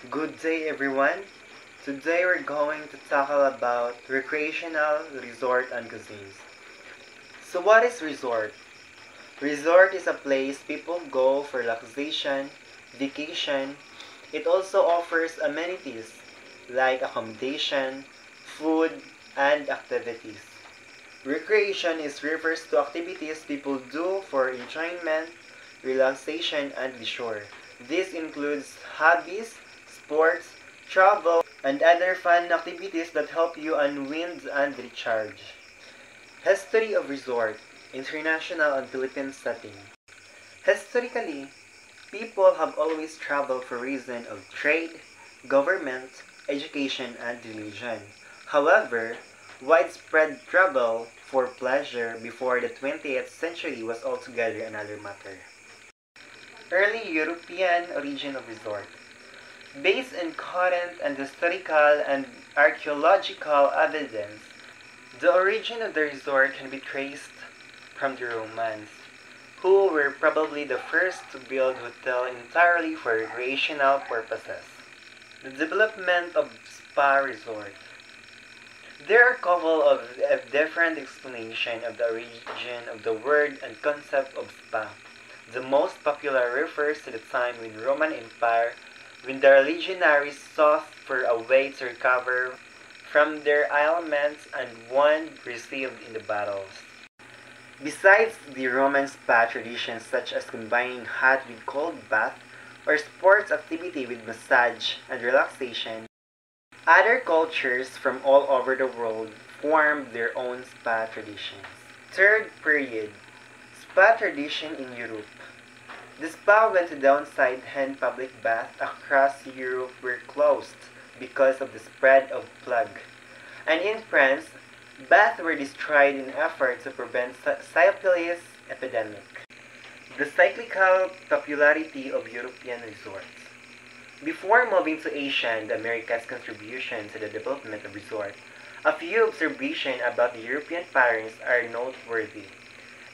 Good day everyone. Today we're going to tackle about recreational resort and cuisines. So what is resort? Resort is a place people go for relaxation, vacation. It also offers amenities like accommodation, food, and activities. Recreation is refers to activities people do for enjoyment, relaxation, and leisure. This includes hobbies, sports, travel, and other fun activities that help you unwind and recharge. History of resort, international and Philippine setting. Historically, people have always traveled for reason of trade, government, education, and religion. However, widespread travel for pleasure before the 20th century was altogether another matter. Early European origin of resort. Based on current and historical and archaeological evidence, the origin of the resort can be traced from the Romans, who were probably the first to build hotel entirely for recreational purposes. The development of spa resort. There are a couple of different explanations of the origin of the word and concept of spa. The most popular refers to the time in Roman Empire when the legionaries sought for a way to recover from their ailments and wounds received in the battles. Besides the Roman spa traditions such as combining hot with cold bath or sports activity with massage and relaxation, other cultures from all over the world formed their own spa traditions. Third period, spa tradition in Europe. The spa went to downside and public baths across Europe were closed because of the spread of plague. And in France, baths were destroyed in effort to prevent syphilis epidemic. The cyclical popularity of European resorts. Before moving to Asia and America's contribution to the development of resort, a few observations about the European patterns are noteworthy.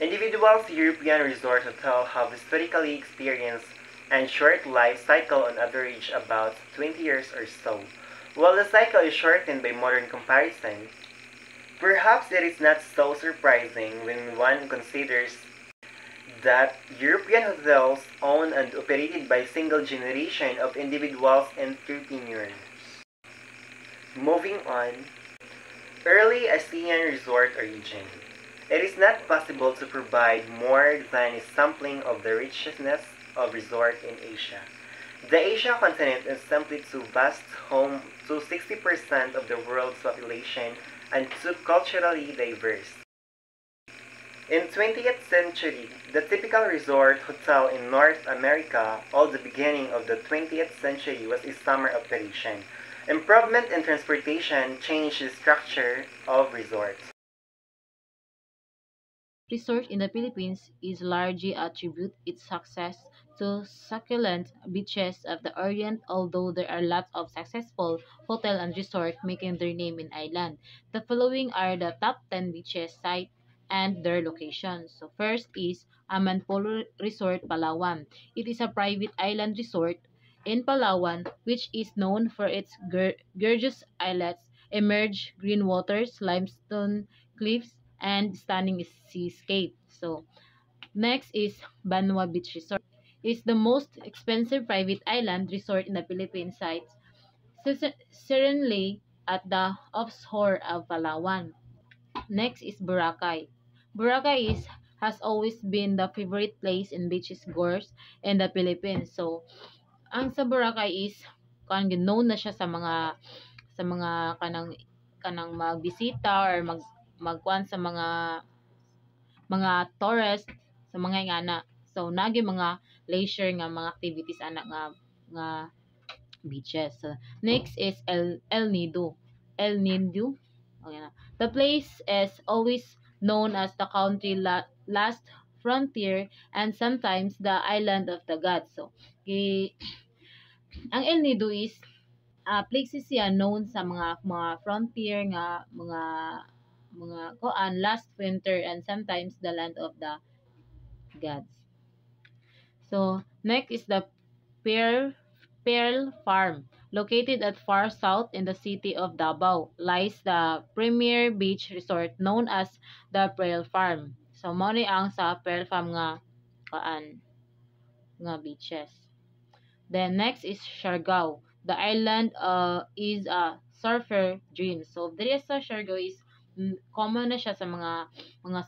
Individuals European resort hotels have historically experienced a short life cycle on average about 20 years or so. While the cycle is shortened by modern comparison, perhaps it is not so surprising when one considers that European hotels owned and operated by a single generation of individuals and entrepreneurs. Moving on, early ASEAN resort origin. It is not possible to provide more than a sampling of the richness of resort in Asia. The Asia continent is simply too vast, home to 60% of the world's population and too culturally diverse. In 20th century, the typical resort hotel in North America, all the beginning of the 20th century was a summer operation. Improvement in transportation changed the structure of resorts. Resort in the Philippines is largely attribute its success to succulent beaches of the Orient, although there are lots of successful hotel and resort making their name in island. The following are the top 10 beaches site and their locations. So first is Amanpolo Resort, Palawan. It is a private island resort in Palawan which is known for its gorgeous islets, emerged green waters, limestone cliffs, and stunning seascape. So, next is Banwa Beach Resort. It's the most expensive private island resort in the Philippine sites, serenely at the offshore of Palawan. Next is Boracay. Boracay has always been the favorite place in beaches goers in the Philippines. So, ang sa Boracay is known na siya sa mga kanang magbisita or magkuan sa mga tourist sa mga ingana. So nagi mga leisure nga mga activities ana nga beaches. So, next is El Nido. El Nido. Okay na. The place is always known as the country last frontier and sometimes the island of the gods. So, ang El Nido is places siya known sa mga frontier nga mga koan last winter and sometimes the land of the gods. So next is the Pier Pearl Farm. Located at far south in the city of Davao, lies the premier beach resort known as the Pearl Farm. So, mo ni ang sa Pearl Farm nga beaches. Then next is Siargao. The island is a surfer dream. So diri sa Siargao is common na siya sa mga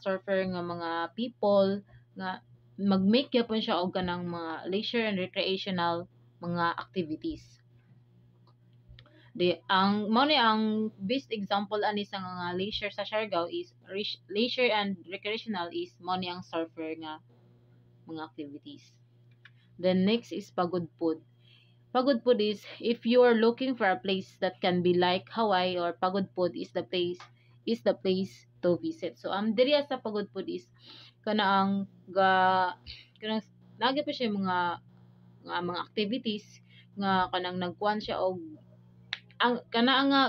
surfer nga mga people nga mag-make gyapon siya og kanang mga leisure and recreational mga activities. Ang mao ni ang best example ani sa mga leisure sa Siargao is leisure and recreational is mao ni ang surfer nga mga activities. Then next is Pagudpud. Pagudpud is if you are looking for a place that can be like Hawaii, or Pagudpud is the place to visit. So diri sa Pagudpud is kana ang kanang lagi pa siya mga activities nga kanang nagkuan siya og ang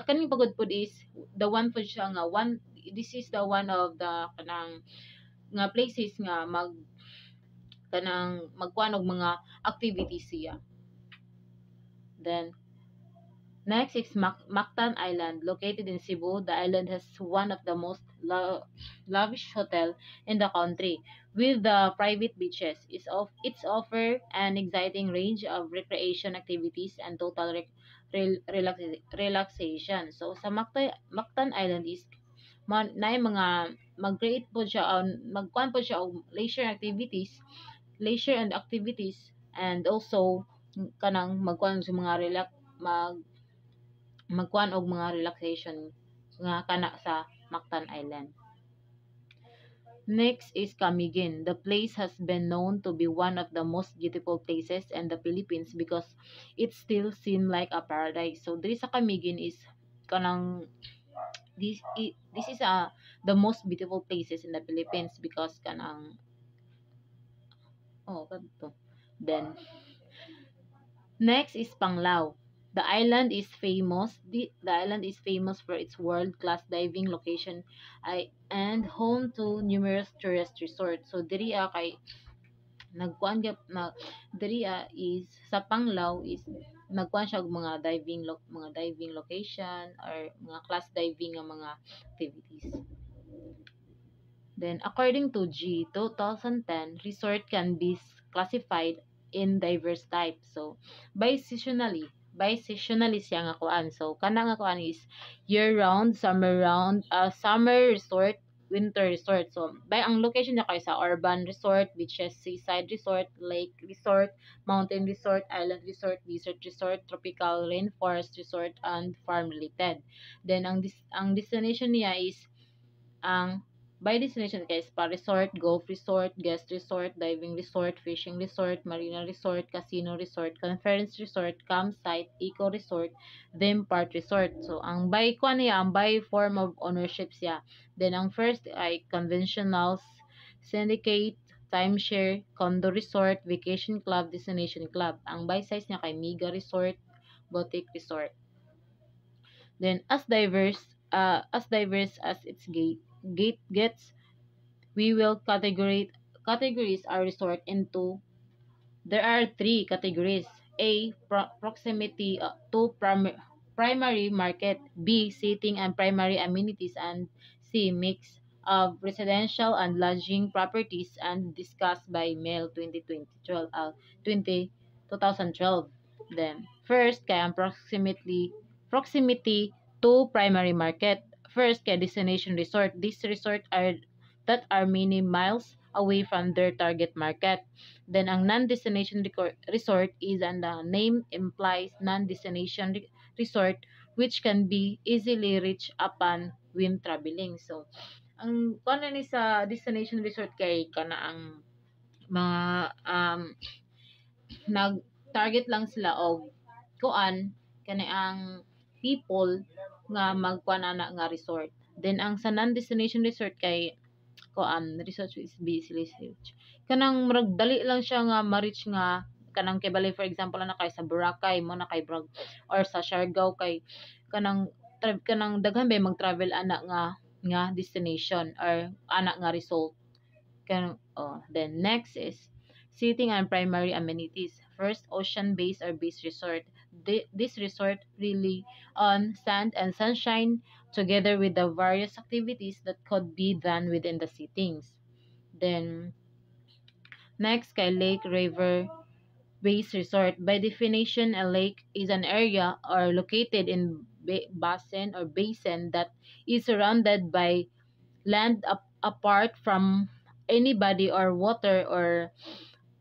kaning Pagudpud is the one po siya nga one this is the one of the kanang nga places nga magkuan og mga activities siya. Then next is Mactan Island, located in Cebu. The island has one of the most lavish hotel in the country, with the private beaches. It's offer an exciting range of recreation activities and total relaxation. So sa Mactan Island is na mga mag-create po siya magkuan po siya og leisure and activities, and also kanang magkuan sa mga magkuan og mga relaxation nga kana sa Mactan Island. Next is Camiguin. The place has been known to be one of the most beautiful places in the Philippines because it still seems like a paradise. So diri sa Camiguin is kanang this is the most beautiful places in the Philippines because kanang kadto. Then next is Panglao. The island is famous for its world-class diving location and home to numerous tourist resorts. So diri kay nagkuan na diri is sa Panglao is nagkuan siya og mga diving location or mga class diving nga mga activities. Then according to G 2010, resort can be classified in diverse types. So bi-seasonally siya nga kuan. So kana nga kuan is year-round, summer resort, winter resort. So by ang location niya kay sa urban resort, beaches, seaside resort, lake resort, mountain resort, island resort, desert resort, tropical rainforest resort, and farm related. Then ang destination niya is ang by destination kay spa resort, golf resort, guest resort, diving resort, fishing resort, marina resort, casino resort, conference resort, campsite, eco resort, theme park resort. So ang by form of ownership siya. Then ang first ay conventional, syndicate, timeshare, condo resort, vacation club, destination club. Ang by size niya kay mega resort, boutique resort. Then as diverse as its gate gets, we will categorize our resort into there are three categories. A. Proximity to primary market. B. Seating and primary amenities. And C. Mix of residential and lodging properties, and discussed by Mail 2012. Then, first, kay ang proximity to primary market. First, kay destination resort. These resort that are many miles away from their target market. Then, ang non-destination resort is, and the name implies, non-destination resort which can be easily reached upon when traveling. So, ang kuno ni sa destination resort kay kana ang mga nag-target lang sila og kuan kani ang people nga magkuan ana nga resort. Then ang sa non-destination resort kay resort is busy research. Kanang murag dali lang siya nga ma-reach nga kanang kay bali for example na kay sa Boracay mo na kay Brag or sa Siargao kay kanang daghan ba mag-travel ana nga destination or ana nga resort. Then next is Seating and primary amenities. First, ocean-based or beach resort. This resort really on sand and sunshine together with the various activities that could be done within the settings. Then, next, kay lake, river, based resort. By definition, a lake is an area or located in basin that is surrounded by land apart from any body or water or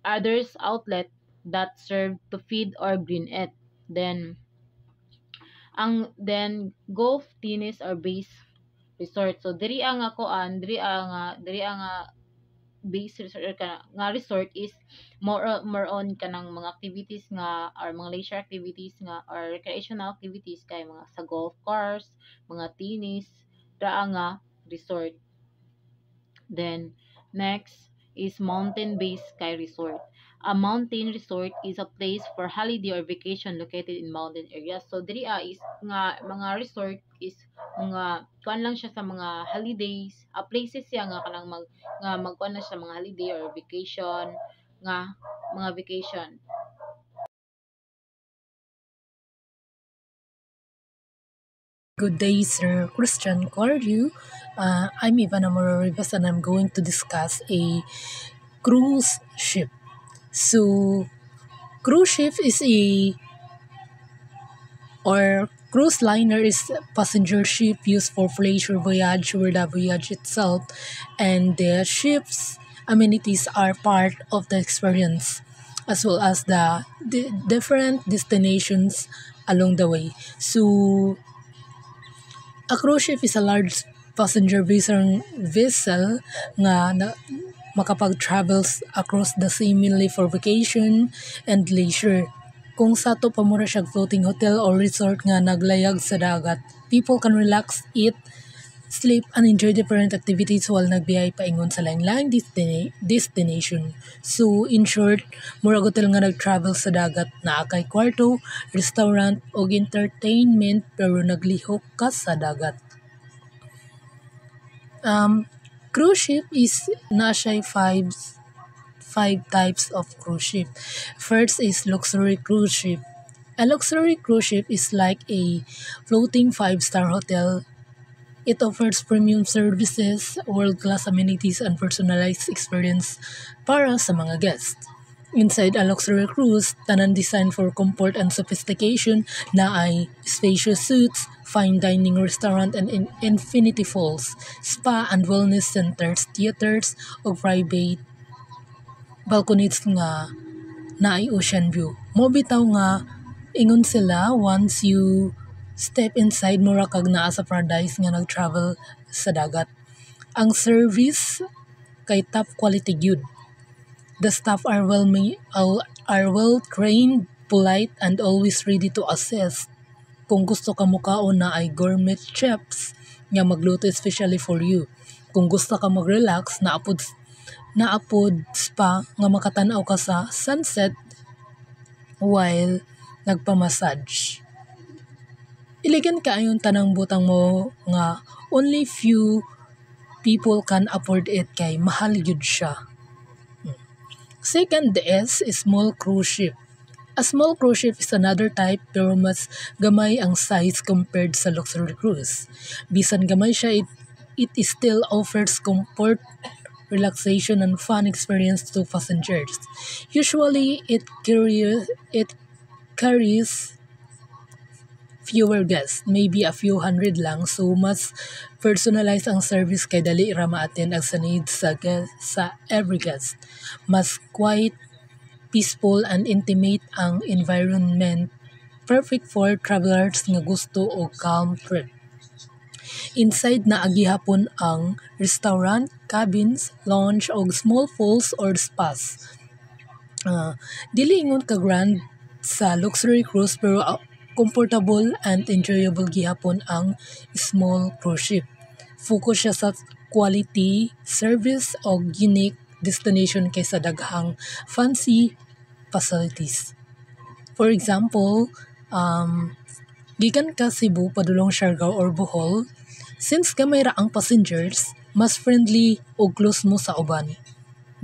others outlet that serve to feed or green it. Then golf, tennis or base resort. So diri ang akoan, diri ang base resort or nga resort is more on kanang mga activities nga or mga leisure activities nga or recreational activities kay mga sa golf course, mga tennis, dra nga resort. Then, next is mountain-based ski resort. A mountain resort is a place for holiday or vacation located in mountain areas. So, diri is nga mga resort is mga kuan lang siya sa mga holidays, places siya nga kanang magkuan na siya mga holiday or vacation nga mga vacation. Good day, Sir Christian Cordu. I'm Ivan Amaro Rivas and I'm going to discuss a cruise ship. So, cruise ship is cruise liner is a passenger ship used for leisure voyage where the voyage itself and the ship's amenities are part of the experience as well as the different destinations along the way. So, a cruise ship is a large passenger vessel nga makapag-travels across the sea mainly for vacation and leisure. Kung sa to pamura siya floating hotel or resort nga naglayag sa dagat, people can relax, eat, sleep, and enjoy different activities while nagbiyahe paingon sa lain-laing destination. So, in short, murag hotel nga nag-travel sa dagat na kay kwarto, restaurant, o entertainment pero naglihok ka sa dagat. Cruise ship is na siya five types of cruise ship. First is luxury cruise ship. A luxury cruise ship is like a floating 5-star hotel. It offers premium services, world-class amenities, and personalized experience para sa mga guests. Inside a luxury cruise, tanan designed for comfort and sophistication na ay spacious suites, fine dining restaurant and infinity falls, spa and wellness centers, theaters, o private balconies nga na ay ocean view. Mo bitaw nga ingon sila once you step inside mura kag naa sa paradise nga nag-travel sa dagat. Ang service kay top quality gyud. The staff are well trained, polite, and always ready to assist. Kung gusto ka mukaon na ay gourmet chefs nga magluto especially for you. Kung gusto ka mag-relax, naapod spa nga makatanaw ka sa sunset while nagpamassage. Iligan kaayon tanang butang mo nga only few people can afford it kay mahal yun siya. Second is small cruise ship. A small cruise ship is another type pero mas gamay ang size compared sa luxury cruise. Bisan gamay siya, it still offers comfort, relaxation, and fun experience to passengers. Usually, it carries fewer guests, maybe a few hundred lang, so mas personalized ang service kay dali ra ma-attend ang sa needs sa every guest. Mas quiet, peaceful, and intimate ang environment, perfect for travelers nga gusto og calm trip. Inside na agihapon ang restaurant, cabins, lounge, og small pools or spas. Dili ingon ka grand sa luxury cruise pero comfortable and enjoyable gihapon ang small cruise ship. Focus siya sa quality, service, o unique destination kaysa daghang fancy facilities. For example, gikan ka Cebu padulong Siargao or Bohol, since gamay ra ang passengers, mas friendly o close mo sa uban.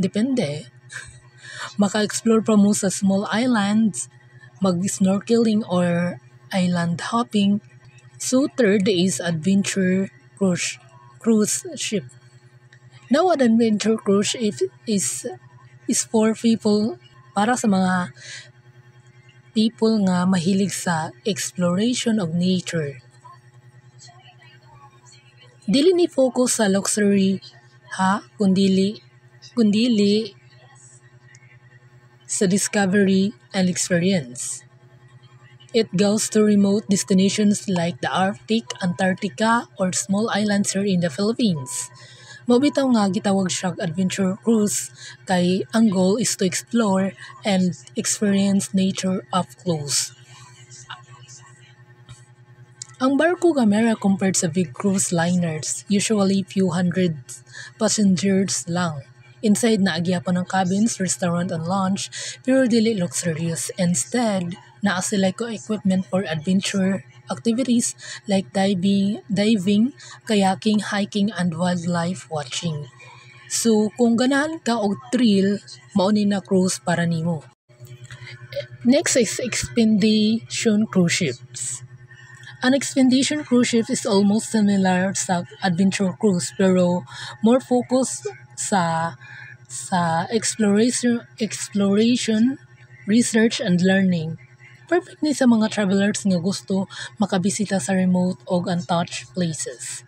Depende. maka-explore pa mo sa small islands, mag-snorkeling or island hopping. So third is adventure cruise ship. Now, an adventure cruise ship is for people, para sa mga people nga mahilig sa exploration of nature. Dili ni focus sa luxury kundili sa discovery and experience. It goes to remote destinations like the Arctic, Antarctica, or small islands here in the Philippines. Mabitaw nga gitawag siyang adventure cruise kay ang goal is to explore and experience nature up close. Ang barko gamera compared sa big cruise liners, usually few hundred passengers lang. Inside na agyapan ng cabins, restaurant and lounge, pero dili luxurious. Instead, naa sila ko equipment for adventure activities like diving, kayaking, hiking, and wildlife watching. So, kung ganahan ka og thrill, mauni na cruise para nimo. Next is expedition cruise ships. An expedition cruise ship is almost similar sa adventure cruise pero more focus sa exploration, research, and learning. Perfect ni sa mga travelers nga gusto makabisita sa remote o untouched places.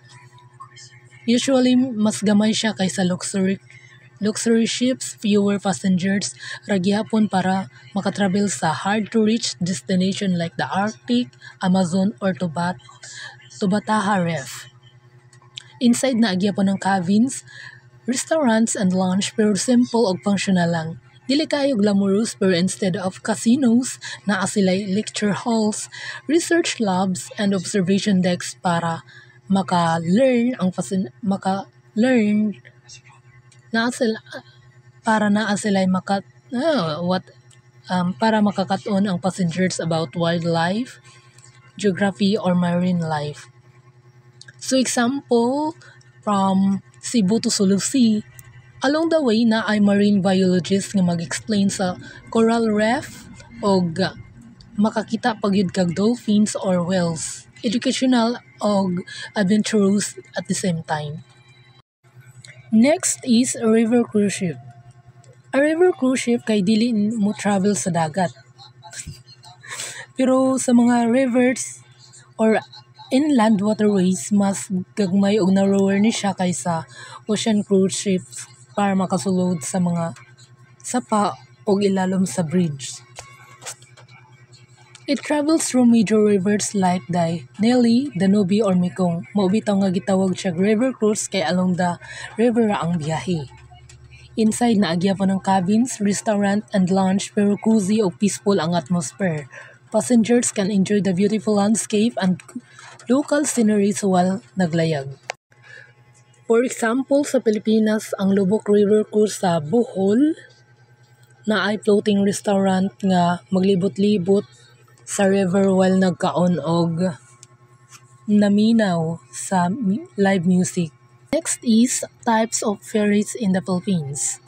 Usually, mas gamay siya kaysa luxury ships, fewer passengers, ragyapon para makatravel sa hard-to-reach destination like the Arctic, Amazon, or Tubataha Reef. Inside na agyapon ng cabins, restaurants, and lounge pero simple og functional lang. Dili kayo glamorous pero instead of casinos, naa sila'y lecture halls, research labs, and observation decks para maka-learn para makakaton ang passengers about wildlife, geography, or marine life. So example, from Cebu to Sulu Sea, along the way na ay marine biologist nga mag-explain sa coral reef o makakita pagyud kag dolphins or whales. Educational o adventurous at the same time. Next is a river cruise ship. A river cruise ship kay dili mo travel sa dagat. Pero sa mga rivers or inland waterways, mas gagmay og narrower ni siya kaysa ocean cruise ships para makasulod sa mga sapa o ilalom sa bridge. It travels through major rivers like the Nelly, Danube, or Mekong. Maubitaw nga gitawag siya river cruise kay along the river ang biyahe. Inside na agyapan ng cabins, restaurant, and lounge pero cozy o peaceful ang atmosphere. Passengers can enjoy the beautiful landscape and local sceneries while naglayag. For example, sa Pilipinas, ang Lubok River Cruise sa Bohol na ay floating restaurant nga maglibot-libot sa river while nagkaon og naminaw sa live music. Next is types of ferries in the Philippines.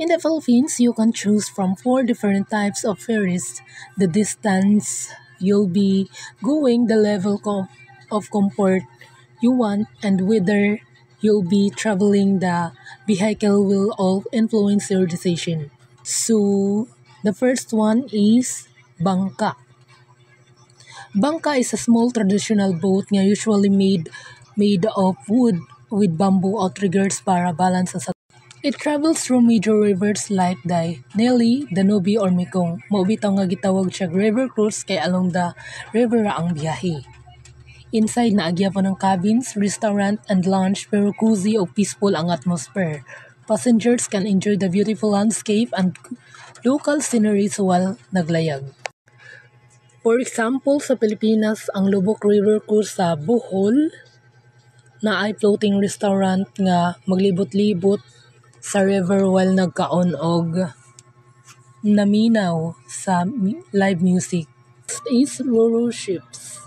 In the Philippines, you can choose from 4 different types of ferries. The distance you'll be going, the level of comfort you want, and whether you'll be traveling the vehicle will all influence your decision. So, the first one is bangka. Bangka is a small traditional boat nga usually made of wood with bamboo outriggers para balance sa. It travels through major rivers like the Nelly, Danube, or Mekong. Maubitaw nga gitawag siya river cruise kay along the river ang biyahe. Inside na agyapan ng cabins, restaurant, and lounge pero cozy o peaceful ang atmosphere. Passengers can enjoy the beautiful landscape and local sceneries while naglayag. For example, sa Pilipinas, ang Lubok River Cruise sa Bohol na ay floating restaurant nga maglibot-libot sa river while nagkaon og naminaw sa live music. Next is Roro ships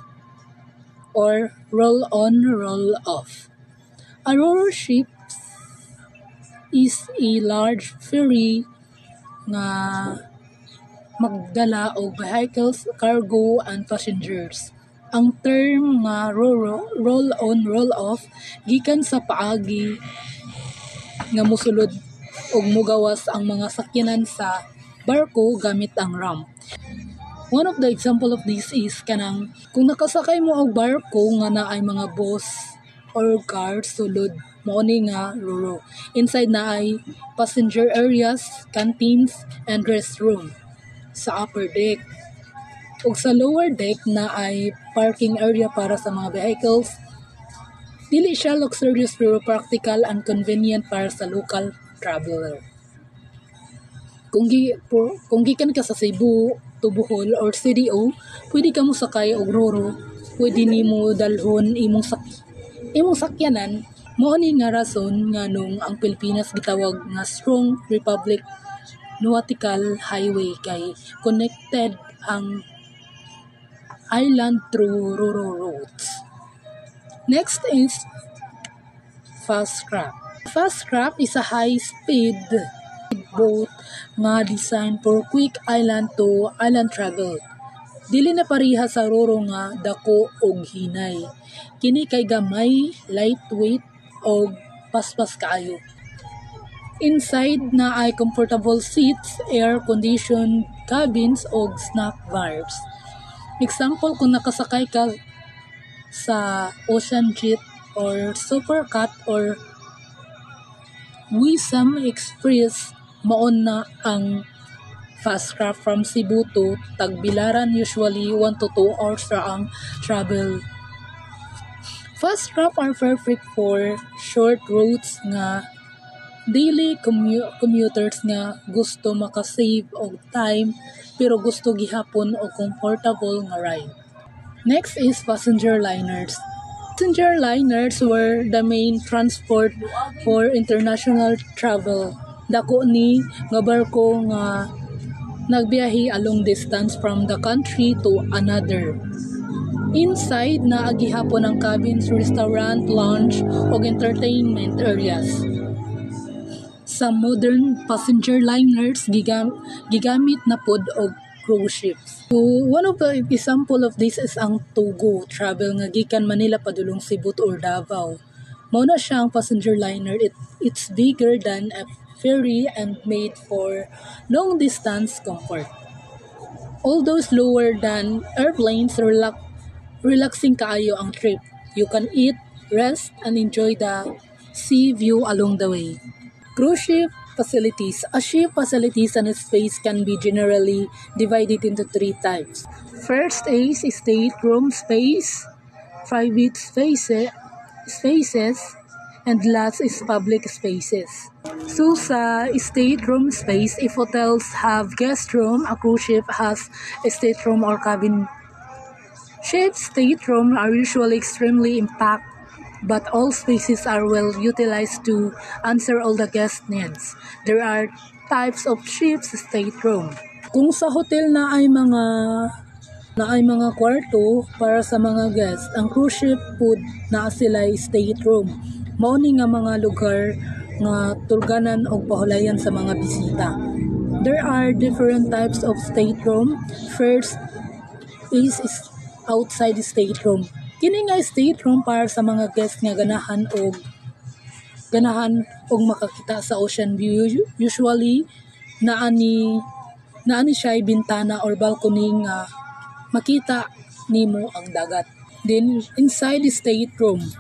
or roll-on, roll-off. A Roro ship is a large ferry nga magdala og vehicles, cargo, and passengers. Ang term nga roll-on, roll-off gikan sa paagi nga mosulod og mugawas ang mga sakyanan sa barko gamit ang ramp. One of the example of this is kanang kung nakasakay mo og barko nga naay mga boss or guards sulod mao ni nga roro. Inside naay passenger areas, canteens, and restroom sa upper deck. Ug sa lower deck naay parking area para sa mga vehicles. Dili siya luxurious pero practical and convenient para sa local traveler. Kung gikan ka sa Cebu to Bohol or CDO, pwede ka mo sakay og roro, pwede nimo dalhon imong sakyanan. Mao ni nga rason nga nung ang Pilipinas gitawag nga Strong Republic Nautical Highway kay connected ang island through roro roads. Next is fast craft. Fast craft is a high-speed boat nga design for quick island to island travel. Dili na pareha sa roro nga dako og hinay. Kini kay gamay, lightweight og paspas kaayo. Inside na ay comfortable seats, air-conditioned cabins og snack bars. Example, kung nakasakay ka sa Ocean Jet or Supercat or Wisam Express, maon na ang fast craft from Cebu to Tagbilaran. Usually 1 to 2 hours ra ang travel. Fast craft are perfect for short routes nga daily commuters nga gusto makasave og time pero gusto gihapon og comfortable nga ride. Next is passenger liners. Passenger liners were the main transport for international travel. Dako ni nga barko nga nagbiyahe a long distance from the country to another. Inside na agihapon ang cabins, restaurant, lounge ug entertainment areas. Sa modern passenger liners gigamit na pod og cruise ships. So, one of the example of this is ang Togo travel nga gikan Manila padulong Cebu or Davao. Mao na siya ang passenger liner. It's bigger than a ferry and made for long distance comfort. Although slower than airplanes, relaxing kaayo ang trip. You can eat, rest, and enjoy the sea view along the way. Cruise ship facilities. A ship facilities and space can be generally divided into 3 types. First is stateroom space, private spaces, and last is public spaces. So sa stateroom space, if hotels have guest room, a cruise ship has a stateroom or cabin. Ships' stateroom are usually extremely impact, but all spaces are well utilized to answer all the guest needs. There are types of ships' stateroom. Kung sa hotel na ay mga kwarto para sa mga guests, ang cruise ship pod na sila stateroom. Mao ni nga mga lugar nga turganan og pahulayan sa mga bisita. There are different types of stateroom. First is outside stateroom. Kini nga stateroom para sa mga guests nga ganahan og makakita sa ocean view. Usually naani siya bintana or balcony nga makita nimo ang dagat. Then inside stateroom,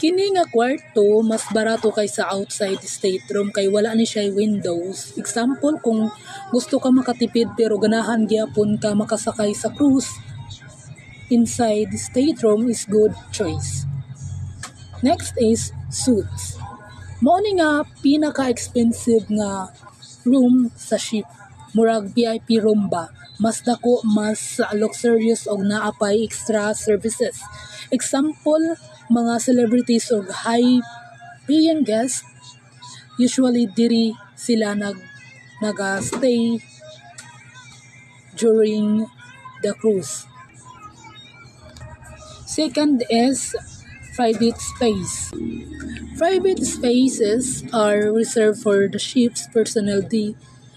kini nga kwarto mas barato kaysa outside stateroom kay wala ni siya windows. Example, kung gusto ka makatipid pero ganahan gyapon ka makasakay sa cruise, inside stateroom is good choice. Next is suites. Mao ni nga pinaka-expensive nga room sa ship. Murag VIP room ba? Mas dako, mas luxurious og naapay extra services. Example, mga celebrities o high-paying guests, usually diri sila nag-stay during the cruise. Second is private space. Private spaces are reserved for the ship's personnel.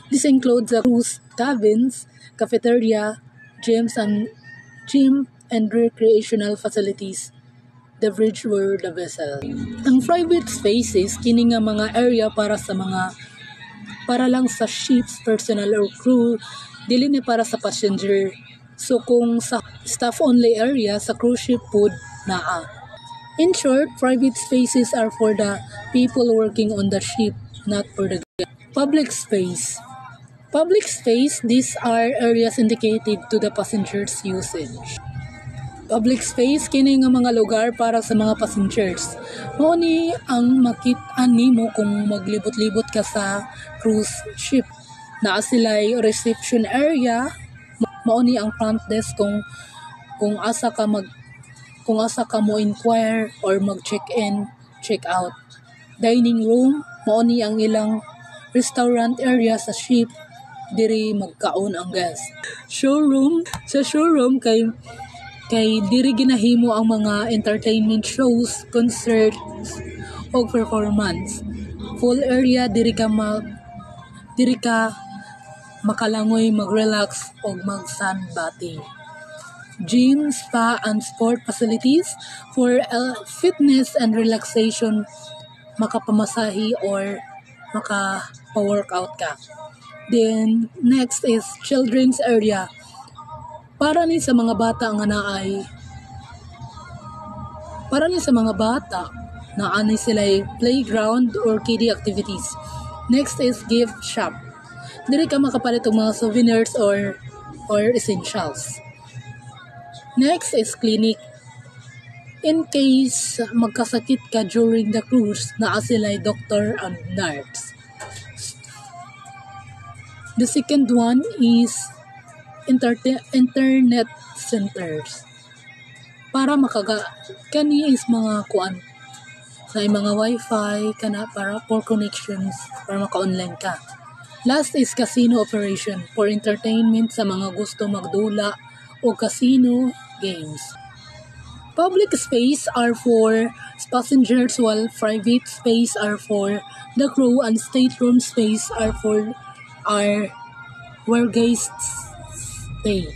This includes the cruise cabins, cafeteria, gym and recreational facilities. The bridge were the vessel. Ang private spaces kini nga mga area para lang sa ships, personnel or crew, dili ni para sa passenger. So kung sa staff only area sa cruise ship pod naa. In short, private spaces are for the people working on the ship, not for the guests. Public space. Public space, these are areas indicated to the passengers' usage. Public space kini nga mga lugar para sa mga passengers. Mao ni ang makit-an nimo kung maglibot-libot ka sa cruise ship. Naa sila'y reception area, mao ni ang front desk kung asa ka mo inquire or mag check-in, check-out. Dining room, mao ni ang ilang restaurant area sa ship, diri magkaon ang guest. Showroom, sa showroom kay diri ginahimo ang mga entertainment shows, concerts o performance. Full area diri ka makalangoy, mag-relax o mag-sunbathing. Gym, spa, and sport facilities for fitness and relaxation, makapamasahi or makapa-workout ka. Then, next is children's area. Para ni sa mga bata naanay sila playground or kiddie activities. Next is gift shop. Diri ka makapalit og mga souvenirs or essentials. Next is clinic. In case magkasakit ka during the cruise, naa sila doctor and nurse. The second one is internet centers. Para kani is mga kuan sa mga wifi kana para for connections para maka-online ka. Last is casino operation for entertainment sa mga gusto magdula o casino games. Public space are for passengers while private space are for the crew and stateroom space are where guests stay.